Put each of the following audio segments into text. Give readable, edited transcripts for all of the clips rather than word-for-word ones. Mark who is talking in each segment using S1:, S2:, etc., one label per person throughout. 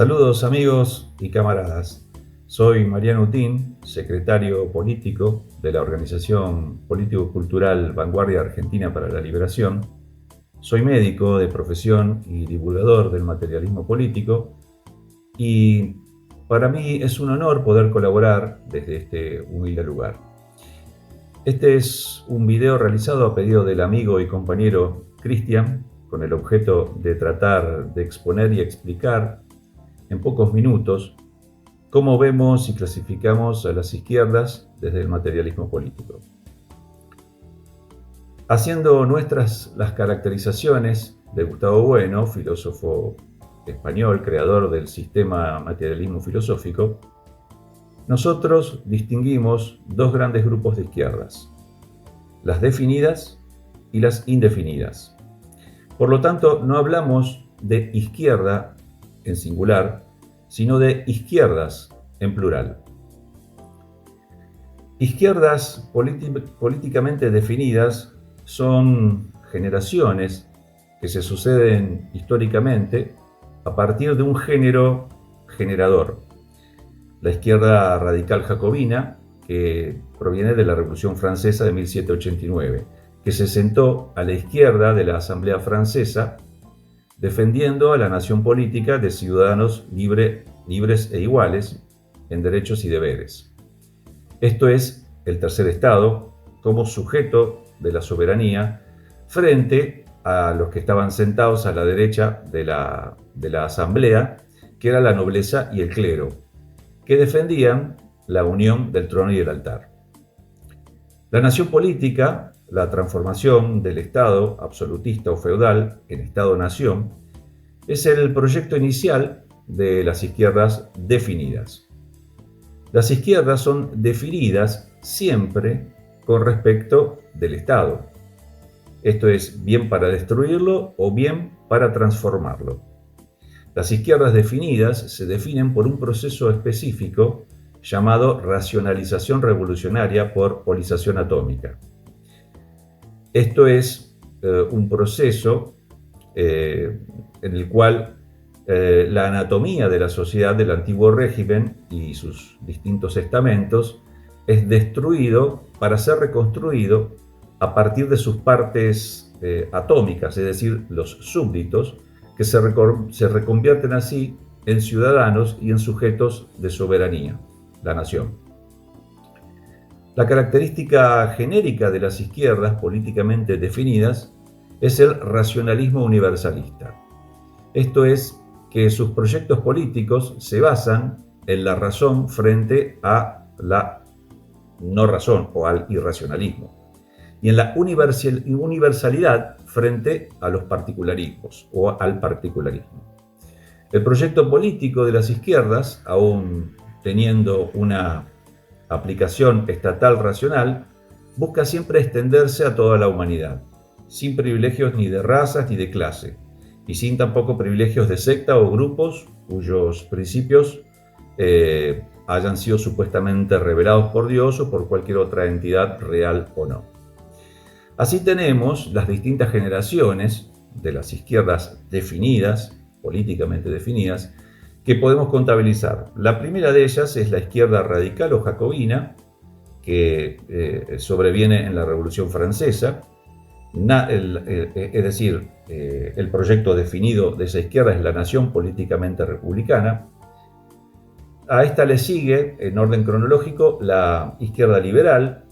S1: Saludos amigos y camaradas. Soy Mariano Utín, secretario político de la organización político-cultural Vanguardia Argentina para la Liberación. Soy médico de profesión y divulgador del materialismo político y para mí es un honor poder colaborar desde este humilde lugar. Este es un video realizado a pedido del amigo y compañero Cristian con el objeto de tratar de exponer y explicar en pocos minutos cómo vemos y clasificamos a las izquierdas desde el materialismo político. Haciendo nuestras las caracterizaciones de Gustavo Bueno, filósofo español, creador del sistema materialismo filosófico, nosotros distinguimos dos grandes grupos de izquierdas, las definidas y las indefinidas. Por lo tanto, no hablamos de izquierda en singular, sino de izquierdas en plural. Izquierdas políticamente definidas son generaciones que se suceden históricamente a partir de un género generador. La izquierda radical jacobina, que proviene de la Revolución Francesa de 1789, que se sentó a la izquierda de la Asamblea Francesa defendiendo a la nación política de ciudadanos libres e iguales en derechos y deberes. Esto es el tercer Estado como sujeto de la soberanía frente a los que estaban sentados a la derecha de la Asamblea, que era la nobleza y el clero, que defendían la unión del trono y el altar. La nación política, la transformación del Estado absolutista o feudal en Estado-nación, es el proyecto inicial de las izquierdas definidas. Las izquierdas son definidas siempre con respecto del Estado. Esto es bien para destruirlo o bien para transformarlo. Las izquierdas definidas se definen por un proceso específico llamado racionalización revolucionaria por polización atómica. Esto es un proceso en el cual la anatomía de la sociedad del antiguo régimen y sus distintos estamentos es destruido para ser reconstruido a partir de sus partes atómicas, es decir, los súbditos, que se reconvierten así en ciudadanos y en sujetos de soberanía, la nación. La característica genérica de las izquierdas políticamente definidas es el racionalismo universalista. Esto es que sus proyectos políticos se basan en la razón frente a la no razón o al irracionalismo, y en la universalidad frente a los particularismos o al particularismo. El proyecto político de las izquierdas, aún teniendo una aplicación estatal racional, busca siempre extenderse a toda la humanidad, sin privilegios ni de razas ni de clase, y sin tampoco privilegios de secta o grupos cuyos principios hayan sido supuestamente revelados por Dios o por cualquier otra entidad real o no. Así tenemos las distintas generaciones de las izquierdas definidas, políticamente definidas, que podemos contabilizar. La primera de ellas es la izquierda radical o jacobina, que sobreviene en la Revolución Francesa. Es decir, el proyecto definido de esa izquierda es la nación políticamente republicana. A esta le sigue, en orden cronológico, la izquierda liberal.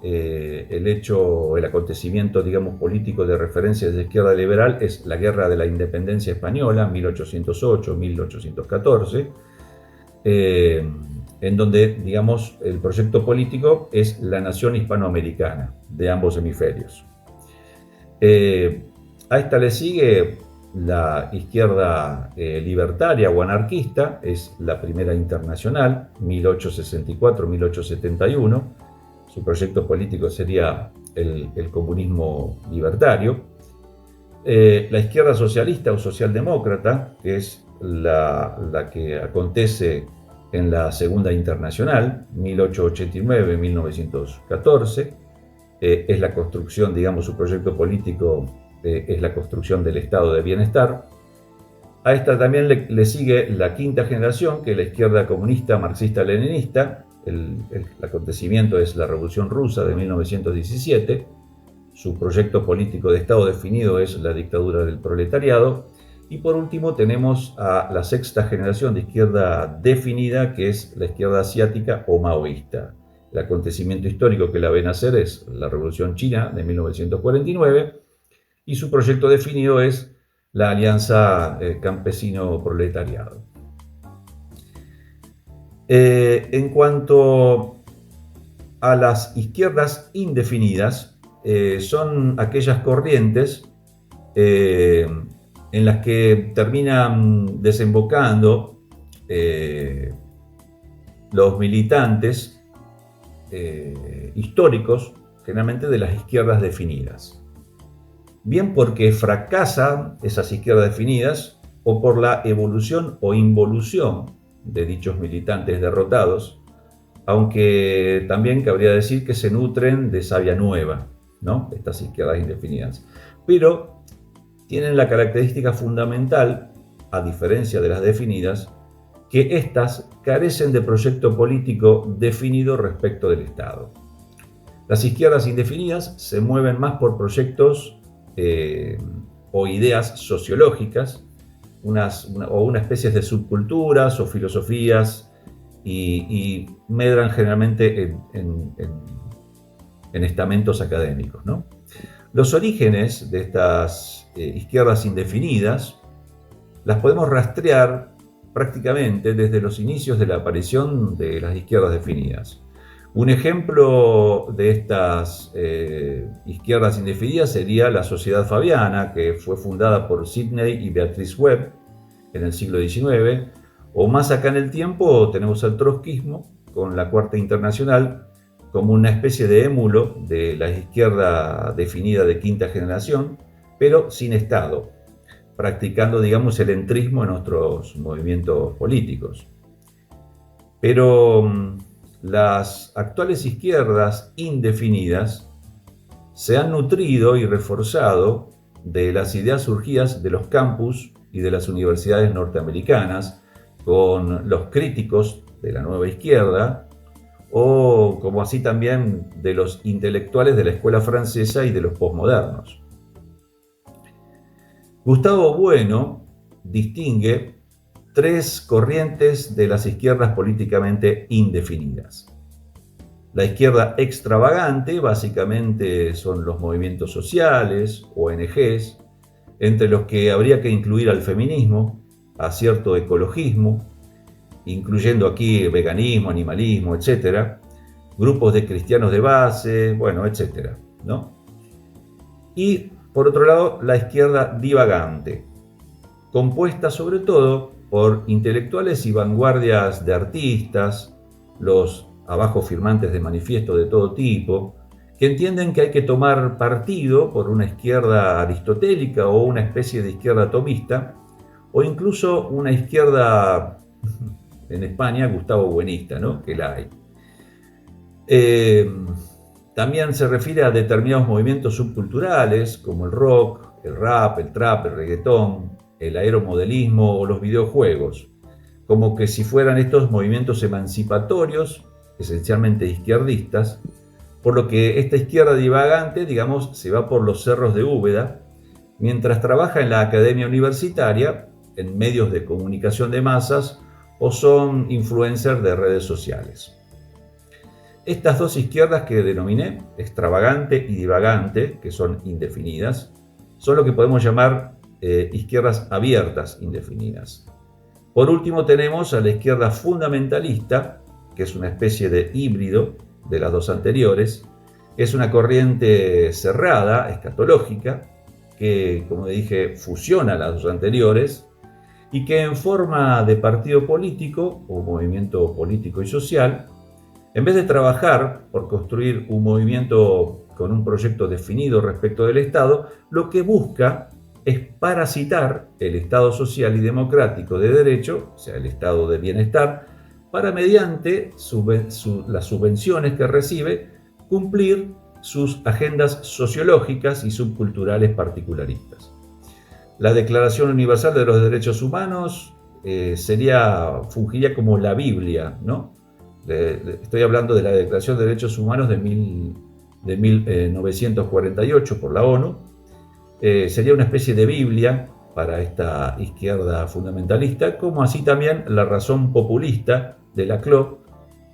S1: El acontecimiento, digamos, político de referencia de la izquierda liberal es la Guerra de la Independencia Española, 1808-1814, en donde, digamos, el proyecto político es la nación hispanoamericana de ambos hemisferios. A esta le sigue la izquierda libertaria o anarquista, es la primera internacional, 1864-1871. Su proyecto político sería el comunismo libertario. La izquierda socialista o socialdemócrata, que es la que acontece en la Segunda Internacional, 1889-1914, es la construcción, digamos, su proyecto político es la construcción del estado de bienestar. A esta también le sigue la quinta generación, que es la izquierda comunista marxista-leninista. El acontecimiento es la Revolución Rusa de 1917. Su proyecto político de Estado definido es la dictadura del proletariado. Y por último tenemos a la sexta generación de izquierda definida, que es la izquierda asiática o maoísta. El acontecimiento histórico que la ve nacer es la Revolución China de 1949 y su proyecto definido es la Alianza Campesino-Proletariado. En cuanto a las izquierdas indefinidas, son aquellas corrientes en las que terminan desembocando los militantes históricos, generalmente de las izquierdas definidas. Bien porque fracasan esas izquierdas definidas o por la evolución o involución de dichos militantes derrotados, aunque también cabría decir que se nutren de savia nueva, ¿no? Estas izquierdas indefinidas. Pero tienen la característica fundamental, a diferencia de las definidas, que éstas carecen de proyecto político definido respecto del Estado. Las izquierdas indefinidas se mueven más por proyectos o ideas sociológicas, o una especie de subculturas o filosofías, y medran generalmente en estamentos académicos, ¿no? Los orígenes de estas izquierdas indefinidas las podemos rastrear prácticamente desde los inicios de la aparición de las izquierdas definidas. Un ejemplo de estas izquierdas indefinidas sería la Sociedad Fabiana, que fue fundada por Sidney y Beatrice Webb en el siglo XIX, o más acá en el tiempo tenemos el trotskismo con la Cuarta Internacional como una especie de émulo de la izquierda definida de quinta generación, pero sin Estado, practicando, digamos, el entrismo en nuestros movimientos políticos. Pero las actuales izquierdas indefinidas se han nutrido y reforzado de las ideas surgidas de los campus y de las universidades norteamericanas, con los críticos de la nueva izquierda, o como así también de los intelectuales de la escuela francesa y de los posmodernos. Gustavo Bueno distingue tres corrientes de las izquierdas políticamente indefinidas. La izquierda extravagante básicamente son los movimientos sociales, ONGs, entre los que habría que incluir al feminismo, a cierto ecologismo, incluyendo aquí veganismo, animalismo, etc., grupos de cristianos de base, bueno, etc., ¿no? Y, por otro lado, la izquierda divagante, compuesta sobre todo por intelectuales y vanguardias de artistas, los abajo firmantes de manifiesto de todo tipo, que entienden que hay que tomar partido por una izquierda aristotélica o una especie de izquierda tomista, o incluso una izquierda, en España, Gustavo Buenista, ¿no? Que la hay. También se refiere a determinados movimientos subculturales, como el rock, el rap, el trap, el reggaetón, el aeromodelismo o los videojuegos, como que si fueran estos movimientos emancipatorios, esencialmente izquierdistas, por lo que esta izquierda divagante, digamos, se va por los cerros de Úbeda, mientras trabaja en la academia universitaria, en medios de comunicación de masas, o son influencers de redes sociales. Estas dos izquierdas que denominé, extravagante y divagante, que son indefinidas, son lo que podemos llamar izquierdas abiertas indefinidas. Por último tenemos a la izquierda fundamentalista, que es una especie de híbrido de las dos anteriores. Es una corriente cerrada, escatológica, que, como dije, fusiona las dos anteriores y que en forma de partido político o movimiento político y social, en vez de trabajar por construir un movimiento con un proyecto definido respecto del Estado, lo que busca es parasitar el Estado social y democrático de derecho, o sea, el Estado de bienestar, para mediante las subvenciones que recibe, cumplir sus agendas sociológicas y subculturales particularistas. La Declaración Universal de los Derechos Humanos fungiría como la Biblia, ¿no? Estoy hablando de la Declaración de Derechos Humanos de 1948 por la ONU. Sería una especie de Biblia para esta izquierda fundamentalista, como así también la razón populista de Laclau,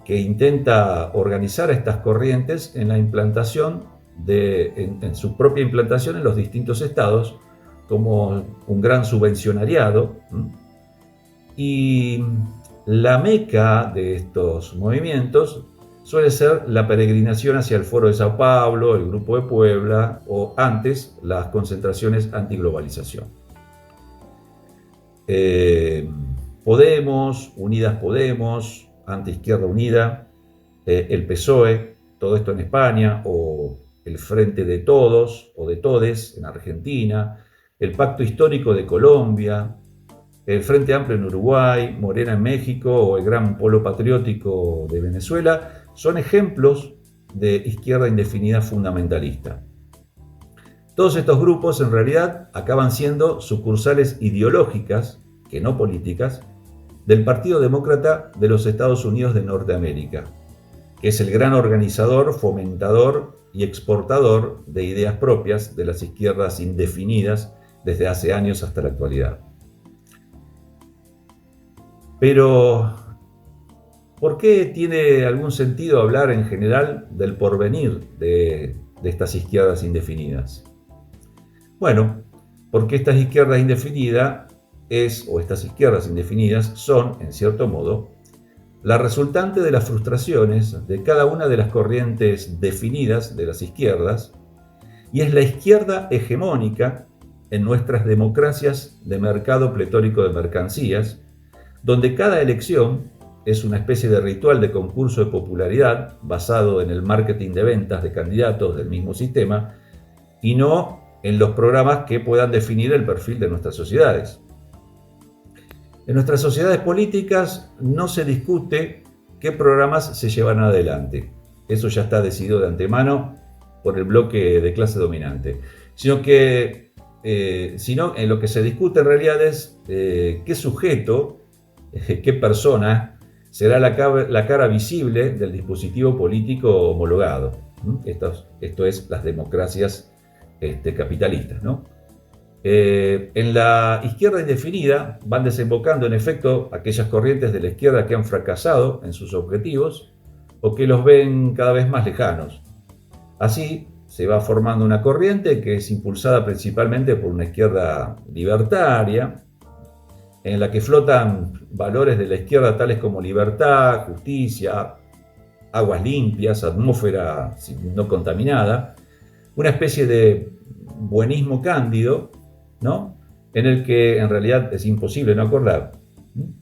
S1: que intenta organizar a estas corrientes en la implantación en su propia implantación en los distintos estados, como un gran subvencionariado. Y la meca de estos movimientos suele ser la peregrinación hacia el Foro de Sao Paulo, el Grupo de Puebla o antes las concentraciones antiglobalización. Podemos, Unidas Podemos, Antiizquierda Unida, el PSOE, todo esto en España, o el Frente de Todos o de Todes en Argentina, el Pacto Histórico de Colombia, el Frente Amplio en Uruguay, Morena en México o el Gran Polo Patriótico de Venezuela son ejemplos de izquierda indefinida fundamentalista. Todos estos grupos en realidad acaban siendo sucursales ideológicas, que no políticas, del Partido Demócrata de los Estados Unidos de Norteamérica, que es el gran organizador, fomentador y exportador de ideas propias de las izquierdas indefinidas desde hace años hasta la actualidad. Pero, ¿por qué tiene algún sentido hablar en general del porvenir de estas izquierdas indefinidas? Bueno, porque estas izquierdas indefinidas estas izquierdas indefinidas son, en cierto modo, la resultante de las frustraciones de cada una de las corrientes definidas de las izquierdas, y es la izquierda hegemónica en nuestras democracias de mercado pletórico de mercancías, donde cada elección es una especie de ritual de concurso de popularidad basado en el marketing de ventas de candidatos del mismo sistema y no en los programas que puedan definir el perfil de nuestras sociedades. En nuestras sociedades políticas no se discute qué programas se llevan adelante. Eso ya está decidido de antemano por el bloque de clase dominante. Sino en lo que se discute en realidad es qué sujeto, qué persona será la cara visible del dispositivo político homologado. Esto es las democracias capitalistas, ¿no? En la izquierda indefinida van desembocando en efecto aquellas corrientes de la izquierda que han fracasado en sus objetivos o que los ven cada vez más lejanos. Así se va formando una corriente que es impulsada principalmente por una izquierda libertaria, en la que flotan valores de la izquierda tales como libertad, justicia, aguas limpias, atmósfera no contaminada, una especie de buenismo cándido, ¿no? En el que en realidad es imposible no acordar.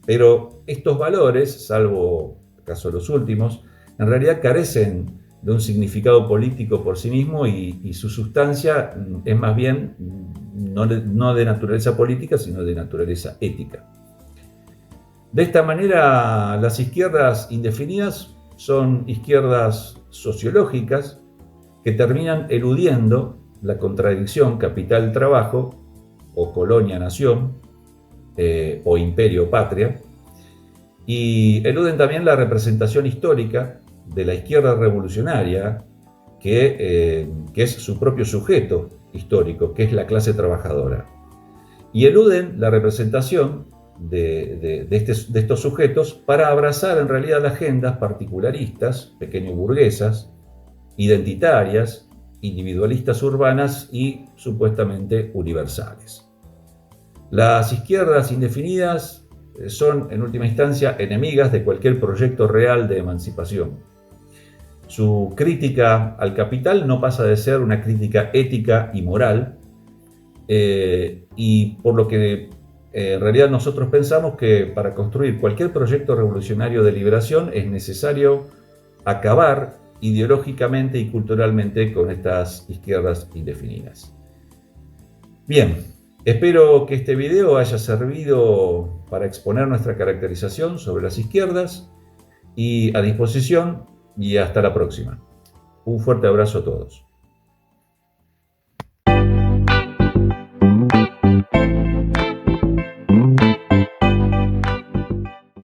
S1: Pero estos valores, salvo el caso de los últimos, en realidad carecen de un significado político por sí mismo y su sustancia es más bien no de naturaleza política, sino de naturaleza ética. De esta manera, las izquierdas indefinidas son izquierdas sociológicas que terminan eludiendo la contradicción capital-trabajo o colonia-nación o imperio-patria, y eluden también la representación histórica de la izquierda revolucionaria, que es su propio sujeto histórico, que es la clase trabajadora. Y eluden la representación de estos sujetos para abrazar en realidad agendas particularistas, pequeño-burguesas, identitarias, individualistas urbanas y supuestamente universales. Las izquierdas indefinidas son, en última instancia, enemigas de cualquier proyecto real de emancipación. Su crítica al capital no pasa de ser una crítica ética y moral, y por lo que en realidad nosotros pensamos que para construir cualquier proyecto revolucionario de liberación es necesario acabar ideológicamente y culturalmente con estas izquierdas indefinidas. Bien, espero que este video haya servido para exponer nuestra caracterización sobre las izquierdas y a disposición y hasta la próxima. Un fuerte abrazo a todos.